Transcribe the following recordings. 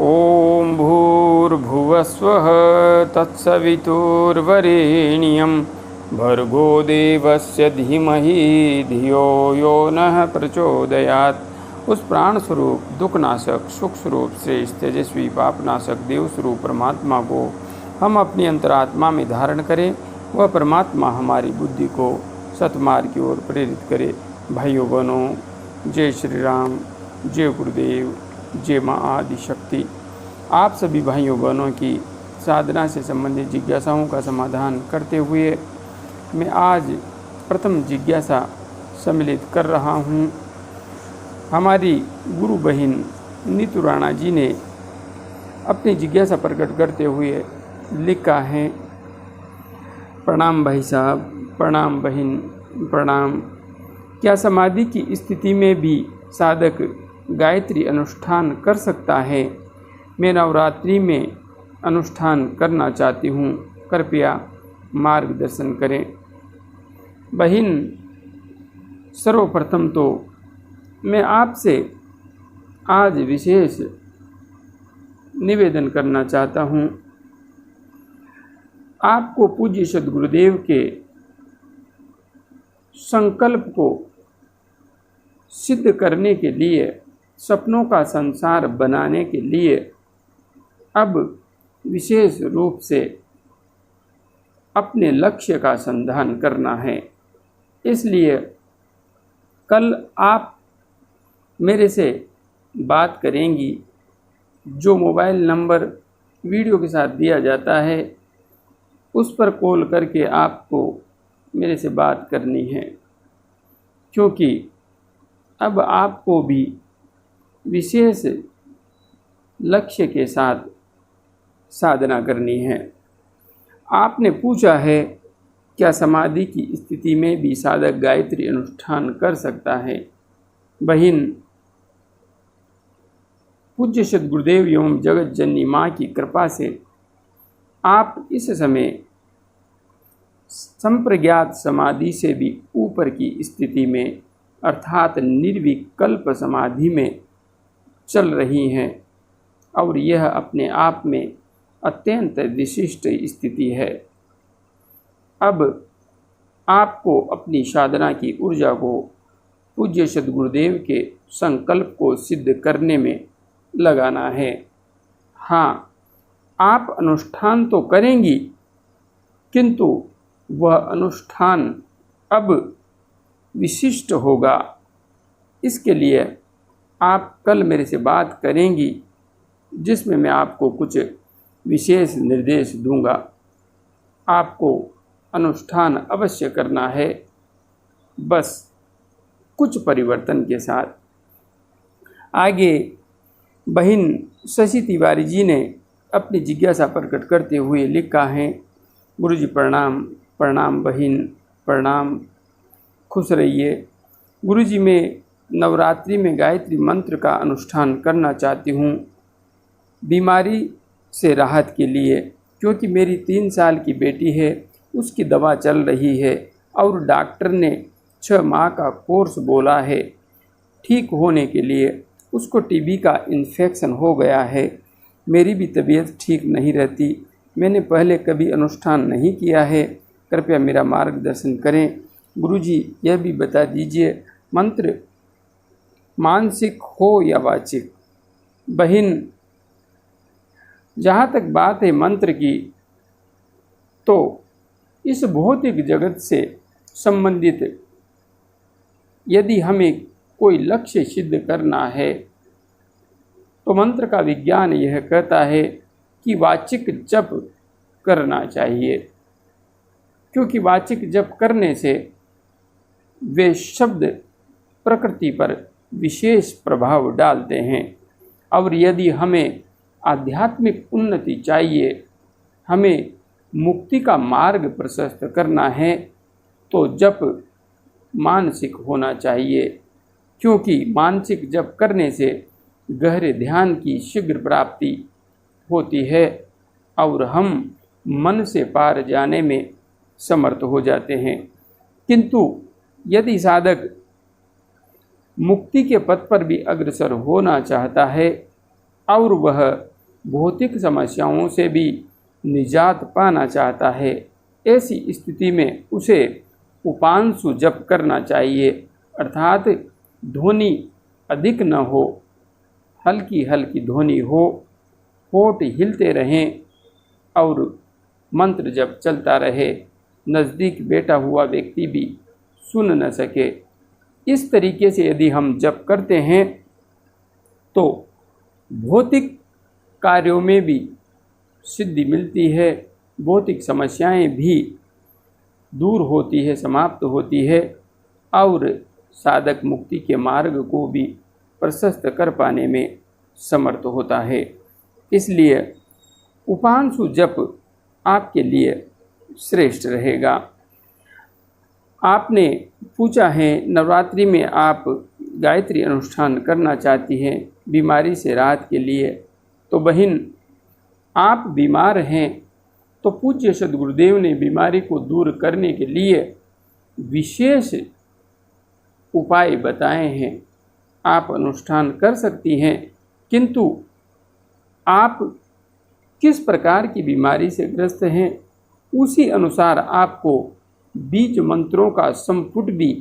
ॐ भूर्भुवस्वः तत्सवितुर्वरेण्यं भर्गो देवस्य धीमहि धियो यो नः प्रचोदयात्। उस प्राण स्वरूप, दुखनाशक, सुख स्वरूप, श्रेष्ठ, तेजस्वी, पापनाशक देव स्वरूप परमात्मा को हम अपनी अंतरात्मा में धारण करें। वह परमात्मा हमारी बुद्धि को सतमार्ग की ओर प्रेरित करे। भाइयों बहनों, जय श्री राम, जय गुरुदेव, जय माँ आदि शक्ति। आप सभी भाइयों बहनों की साधना से संबंधित जिज्ञासाओं का समाधान करते हुए मैं आज प्रथम जिज्ञासा सम्मिलित कर रहा हूँ। हमारी गुरु बहन नीतू राणा जी ने अपनी जिज्ञासा प्रकट करते हुए लिखा है। प्रणाम भाई साहब, प्रणाम बहन, प्रणाम। क्या समाधि की स्थिति में भी साधक गायत्री अनुष्ठान कर सकता है? मैं नवरात्रि में अनुष्ठान करना चाहती हूँ, कृपया मार्गदर्शन करें। बहन, सर्वप्रथम तो मैं आपसे आज विशेष निवेदन करना चाहता हूँ। आपको पूज्य सद्गुरुदेव के संकल्प को सिद्ध करने के लिए, सपनों का संसार बनाने के लिए अब विशेष रूप से अपने लक्ष्य का संधान करना है। इसलिए कल आप मेरे से बात करेंगी। जो मोबाइल नंबर वीडियो के साथ दिया जाता है उस पर कॉल करके आपको मेरे से बात करनी है, क्योंकि अब आपको भी विशेष लक्ष्य के साथ साधना करनी है। आपने पूछा है, क्या समाधि की स्थिति में भी साधक गायत्री अनुष्ठान कर सकता है? बहन, पूज्य सद्गुरुदेव एवं जगत जननी माँ की कृपा से आप इस समय संप्रज्ञात समाधि से भी ऊपर की स्थिति में अर्थात निर्विकल्प समाधि में चल रही हैं, और यह अपने आप में अत्यंत विशिष्ट स्थिति है। अब आपको अपनी साधना की ऊर्जा को पूज्य सद्गुरुदेव के संकल्प को सिद्ध करने में लगाना है। हाँ, आप अनुष्ठान तो करेंगी, किंतु वह अनुष्ठान अब विशिष्ट होगा। इसके लिए आप कल मेरे से बात करेंगी, जिसमें मैं आपको कुछ विशेष निर्देश दूंगा। आपको अनुष्ठान अवश्य करना है, बस कुछ परिवर्तन के साथ। आगे बहन शशि तिवारी जी ने अपनी जिज्ञासा प्रकट करते हुए लिखा है। गुरुजी प्रणाम। प्रणाम बहन, प्रणाम, खुश रहिए। गुरुजी, मैं नवरात्रि में गायत्री मंत्र का अनुष्ठान करना चाहती हूँ बीमारी से राहत के लिए, क्योंकि मेरी 3 साल की बेटी है, उसकी दवा चल रही है और डॉक्टर ने 6 माह का कोर्स बोला है। ठीक होने के लिए उसको टीबी का इन्फेक्शन हो गया है। मेरी भी तबीयत ठीक नहीं रहती। मैंने पहले कभी अनुष्ठान नहीं किया है, कृपया मेरा मार्गदर्शन करें। गुरुजी, यह भी बता दीजिए, मंत्र मानसिक हो या वाचिक? बहन, जहाँ तक बात है मंत्र की, तो इस भौतिक जगत से संबंधित यदि हमें कोई लक्ष्य सिद्ध करना है तो मंत्र का विज्ञान यह कहता है कि वाचिक जप करना चाहिए, क्योंकि वाचिक जप करने से वे शब्द प्रकृति पर विशेष प्रभाव डालते हैं। और यदि हमें आध्यात्मिक उन्नति चाहिए, हमें मुक्ति का मार्ग प्रशस्त करना है, तो जप मानसिक होना चाहिए, क्योंकि मानसिक जप करने से गहरे ध्यान की शीघ्र प्राप्ति होती है और हम मन से पार जाने में समर्थ हो जाते हैं। किंतु यदि साधक मुक्ति के पथ पर भी अग्रसर होना चाहता है और वह भौतिक समस्याओं से भी निजात पाना चाहता है, ऐसी स्थिति में उसे उपांशु जप करना चाहिए, अर्थात ध्वनि अधिक न हो, हल्की हल्की ध्वनि हो, होठ हिलते रहें और मंत्र जप चलता रहे, नज़दीक बैठा हुआ व्यक्ति भी सुन न सके। इस तरीके से यदि हम जप करते हैं तो भौतिक कार्यों में भी सिद्धि मिलती है, भौतिक समस्याएं भी दूर होती है, समाप्त होती है और साधक मुक्ति के मार्ग को भी प्रशस्त कर पाने में समर्थ होता है। इसलिए उपांशु जप आपके लिए श्रेष्ठ रहेगा। आपने पूछा है नवरात्रि में आप गायत्री अनुष्ठान करना चाहती हैं बीमारी से राहत के लिए। तो बहन, आप बीमार हैं तो पूज्य सद्गुरुदेव ने बीमारी को दूर करने के लिए विशेष उपाय बताए हैं, आप अनुष्ठान कर सकती हैं। किंतु आप किस प्रकार की बीमारी से ग्रस्त हैं उसी अनुसार आपको बीज मंत्रों का संपुट भी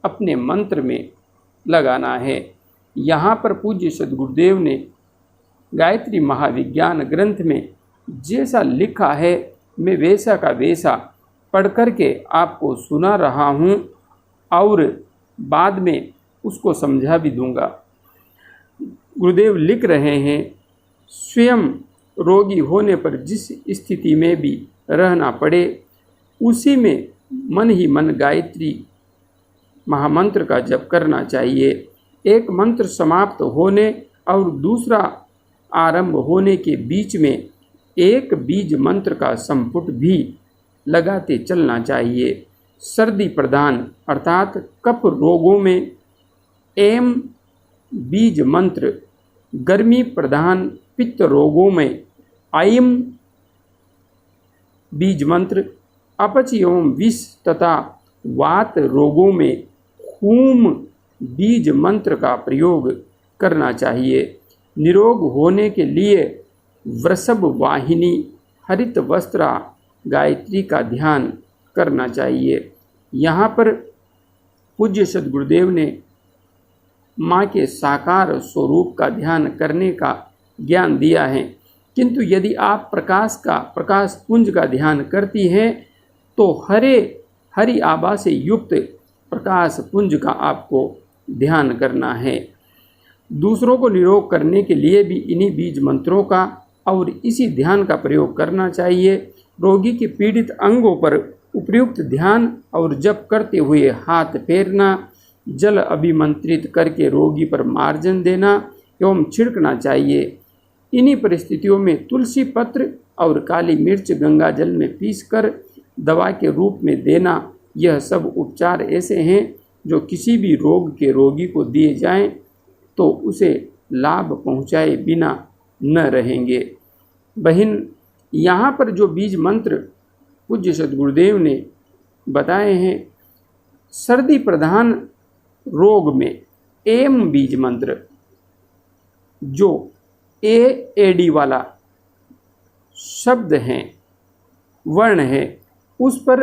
अपने मंत्र में लगाना है। यहाँ पर पूज्य सद्गुरुदेव ने गायत्री महाविज्ञान ग्रंथ में जैसा लिखा है मैं वैसा का वैसा पढ़ कर के आपको सुना रहा हूँ और बाद में उसको समझा भी दूंगा। गुरुदेव लिख रहे हैं, स्वयं रोगी होने पर जिस स्थिति में भी रहना पड़े उसी में मन ही मन गायत्री महामंत्र का जप करना चाहिए। एक मंत्र समाप्त होने और दूसरा आरंभ होने के बीच में एक बीज मंत्र का संपुट भी लगाते चलना चाहिए। सर्दी प्रधान अर्थात कफ रोगों में एम बीज मंत्र, गर्मी प्रधान पित्त रोगों में आयम बीज मंत्र, अपच एवं विष तथा वात रोगों में हूम बीज मंत्र का प्रयोग करना चाहिए। निरोग होने के लिए वृषभ वाहिनी हरित वस्त्रा गायत्री का ध्यान करना चाहिए। यहाँ पर पूज्य सद्गुरुदेव ने माँ के साकार स्वरूप का ध्यान करने का ज्ञान दिया है, किंतु यदि आप प्रकाश पुंज का ध्यान करती हैं तो हरि आभा से युक्त प्रकाश पुंज का आपको ध्यान करना है। दूसरों को निरोग करने के लिए भी इन्हीं बीज मंत्रों का और इसी ध्यान का प्रयोग करना चाहिए। रोगी के पीड़ित अंगों पर उपयुक्त ध्यान और जप करते हुए हाथ फेरना, जल अभिमंत्रित करके रोगी पर मार्जन देना एवं छिड़कना चाहिए। इन्हीं परिस्थितियों में तुलसी पत्र और काली मिर्च गंगा जल में पीसकर दवा के रूप में देना, यह सब उपचार ऐसे हैं जो किसी भी रोग के रोगी को दिए जाएं तो उसे लाभ पहुंचाए बिना न रहेंगे। बहन, यहाँ पर जो बीज मंत्र पूज्य सद्गुरुदेव ने बताए हैं, सर्दी प्रधान रोग में एम बीज मंत्र जो एडी वाला शब्द है, वर्ण है, उस पर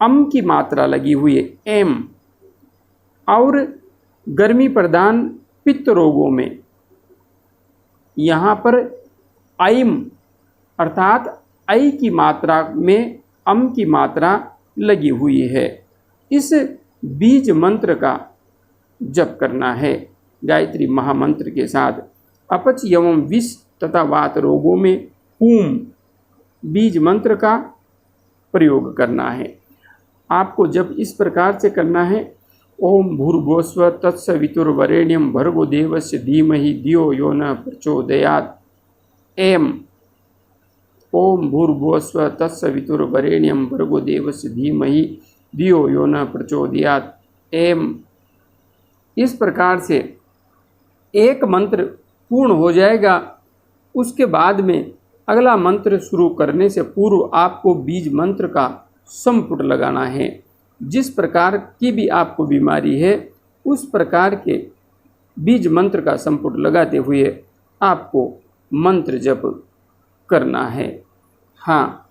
अम की मात्रा लगी हुई है, एम। और गर्मी प्रधान पित्त रोगों में यहाँ पर आइम अर्थात आई की मात्रा में अम की मात्रा लगी हुई है। इस बीज मंत्र का जप करना है गायत्री महामंत्र के साथ। अपच एवं विष तथा वात रोगों में हूम बीज मंत्र का प्रयोग करना है। आपको जब इस प्रकार से करना है, ओम भूर्भुवस्व तत्सवितुर्वरेण्यं भर्गो देवस्य धीमहि धियो यो न प्रचोदयात्। एम ओम भूर्भुवस्व तत्सवितुर्वरेण्यं भर्गो देवस्य धीमहि धियो यो न प्रचोदयात्। एम। इस प्रकार से एक मंत्र पूर्ण हो जाएगा। उसके बाद में अगला मंत्र शुरू करने से पूर्व आपको बीज मंत्र का संपुट लगाना है। जिस प्रकार की भी आपको बीमारी है उस प्रकार के बीज मंत्र का संपुट लगाते हुए आपको मंत्र जप करना है। हाँ,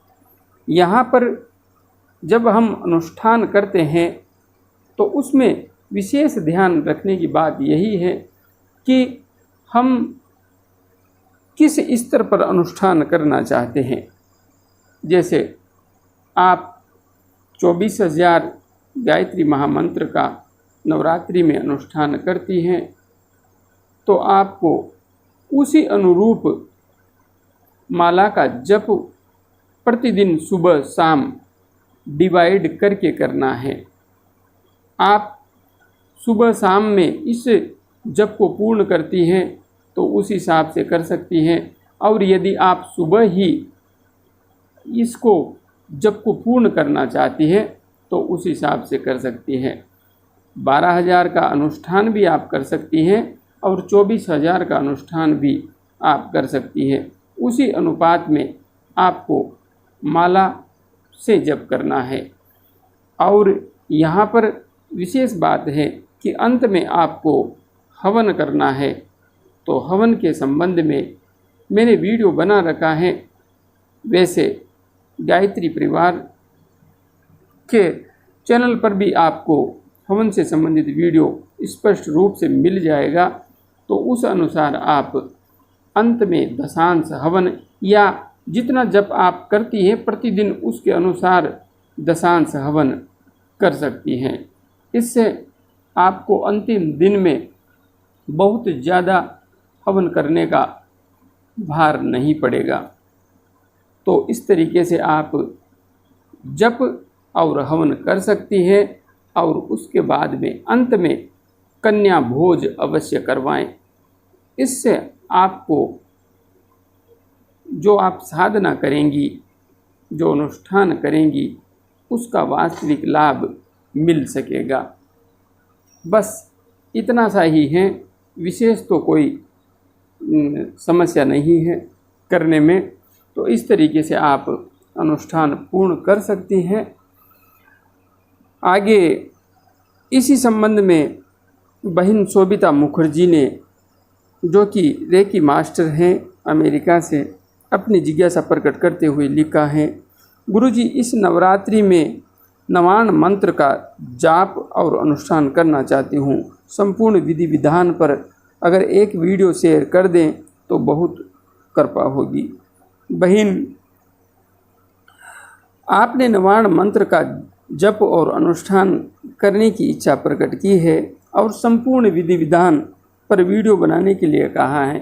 यहाँ पर जब हम अनुष्ठान करते हैं तो उसमें विशेष ध्यान रखने की बात यही है कि हम किस स्तर पर अनुष्ठान करना चाहते हैं। जैसे आप 24,000 गायत्री महामंत्र का नवरात्रि में अनुष्ठान करती हैं तो आपको उसी अनुरूप माला का जप प्रतिदिन सुबह शाम डिवाइड करके करना है। आप सुबह शाम में इस जप को पूर्ण करती हैं तो उस हिसाब से कर सकती हैं, और यदि आप सुबह ही इसको जप को पूर्ण करना चाहती हैं तो उस हिसाब से कर सकती हैं। 12,000 का अनुष्ठान भी आप कर सकती हैं और 24,000 का अनुष्ठान भी आप कर सकती हैं। उसी अनुपात में आपको माला से जप करना है। और यहाँ पर विशेष बात है कि अंत में आपको हवन करना है। तो हवन के संबंध में मैंने वीडियो बना रखा है। वैसे गायत्री परिवार के चैनल पर भी आपको हवन से संबंधित वीडियो स्पष्ट रूप से मिल जाएगा। तो उस अनुसार आप अंत में दशांश हवन या जितना जप आप करती हैं प्रतिदिन उसके अनुसार दशांश हवन कर सकती हैं। इससे आपको अंतिम दिन में बहुत ज़्यादा हवन करने का भार नहीं पड़ेगा। तो इस तरीके से आप जप और हवन कर सकती हैं और उसके बाद में अंत में कन्या भोज अवश्य करवाएं। इससे आपको जो आप साधना करेंगी, जो अनुष्ठान करेंगी, उसका वास्तविक लाभ मिल सकेगा। बस इतना सा ही है, विशेष तो कोई समस्या नहीं है करने में। तो इस तरीके से आप अनुष्ठान पूर्ण कर सकती हैं। आगे इसी संबंध में बहन शोभिता मुखर्जी ने, जो कि रेकी मास्टर हैं अमेरिका से, अपनी जिज्ञासा प्रकट करते हुए लिखा है, गुरुजी इस नवरात्रि में नवान मंत्र का जाप और अनुष्ठान करना चाहती हूँ। संपूर्ण विधि विधान पर अगर एक वीडियो शेयर कर दें तो बहुत कृपा होगी। बहन, आपने नवान मंत्र का जप और अनुष्ठान करने की इच्छा प्रकट की है और संपूर्ण विधि विधान पर वीडियो बनाने के लिए कहा है,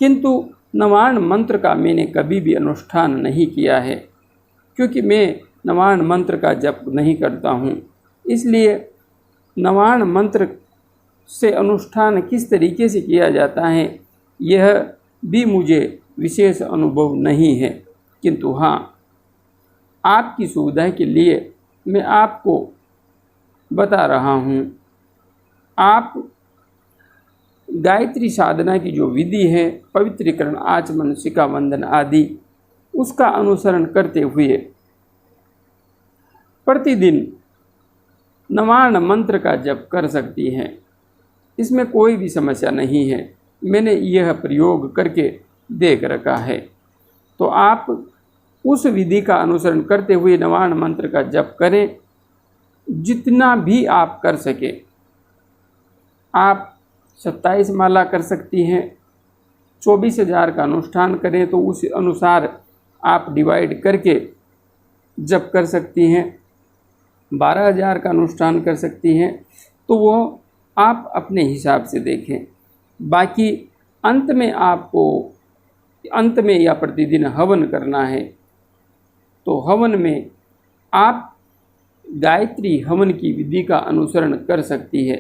किंतु नवान मंत्र का मैंने कभी भी अनुष्ठान नहीं किया है, क्योंकि मैं नवान मंत्र का जप नहीं करता हूँ। इसलिए नवान मंत्र से अनुष्ठान किस तरीके से किया जाता है यह भी मुझे विशेष अनुभव नहीं है, किंतु हाँ, आपकी सुविधा के लिए मैं आपको बता रहा हूँ। आप गायत्री साधना की जो विधि है, पवित्रीकरण, आचमन, शिखा वंदन आदि, उसका अनुसरण करते हुए प्रतिदिन नवान मंत्र का जप कर सकती हैं। इसमें कोई भी समस्या नहीं है। मैंने यह प्रयोग करके देख रखा है। तो आप उस विधि का अनुसरण करते हुए नवान मंत्र का जप करें, जितना भी आप कर सके। आप 27 माला कर सकती हैं। 24,000 का अनुष्ठान करें तो उस अनुसार आप डिवाइड करके जप कर सकती हैं। 12,000 का अनुष्ठान कर सकती हैं। तो वो आप अपने हिसाब से देखें। बाकी अंत में आपको या प्रतिदिन हवन करना है, तो हवन में आप गायत्री हवन की विधि का अनुसरण कर सकती है।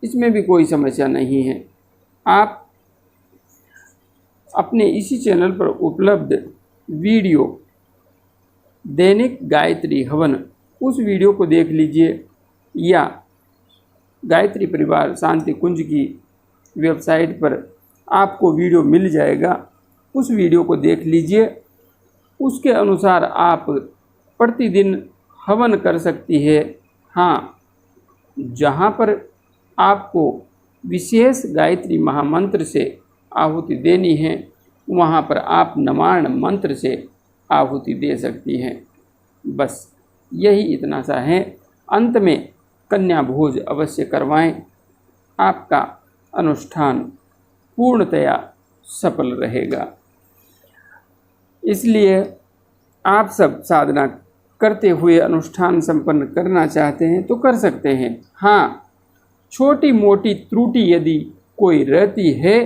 इसमें भी कोई समस्या नहीं है। आप अपने इसी चैनल पर उपलब्ध वीडियो दैनिक गायत्री हवन, उस वीडियो को देख लीजिए, या गायत्री परिवार शांति कुंज की वेबसाइट पर आपको वीडियो मिल जाएगा। उस वीडियो को देख लीजिए। उसके अनुसार आप प्रतिदिन हवन कर सकती है। हाँ, जहाँ पर आपको विशेष गायत्री महामंत्र से आहुति देनी है वहाँ पर आप नमाण मंत्र से आहुति दे सकती हैं। बस यही इतना सा है। अंत में कन्या भोज अवश्य करवाएं, आपका अनुष्ठान पूर्णतया सफल रहेगा। इसलिए आप सब साधना करते हुए अनुष्ठान संपन्न करना चाहते हैं तो कर सकते हैं। हाँ, छोटी मोटी त्रुटि यदि कोई रहती है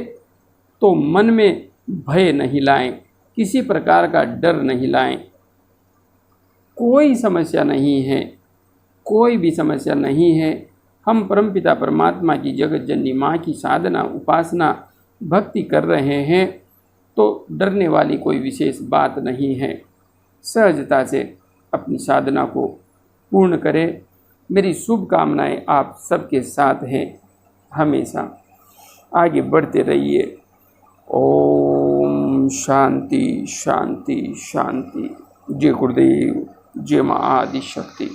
तो मन में भय नहीं लाएं, किसी प्रकार का डर नहीं लाएं। कोई समस्या नहीं है, कोई भी समस्या नहीं है। हम परमपिता परमात्मा की जगत जननी माँ की साधना, उपासना, भक्ति कर रहे हैं तो डरने वाली कोई विशेष बात नहीं है। सहजता से अपनी साधना को पूर्ण करें। मेरी शुभकामनाएं आप सबके साथ हैं। हमेशा आगे बढ़ते रहिए। ओम शांति शांति शांति। जय गुरुदेव, जय माँ आदि शक्ति।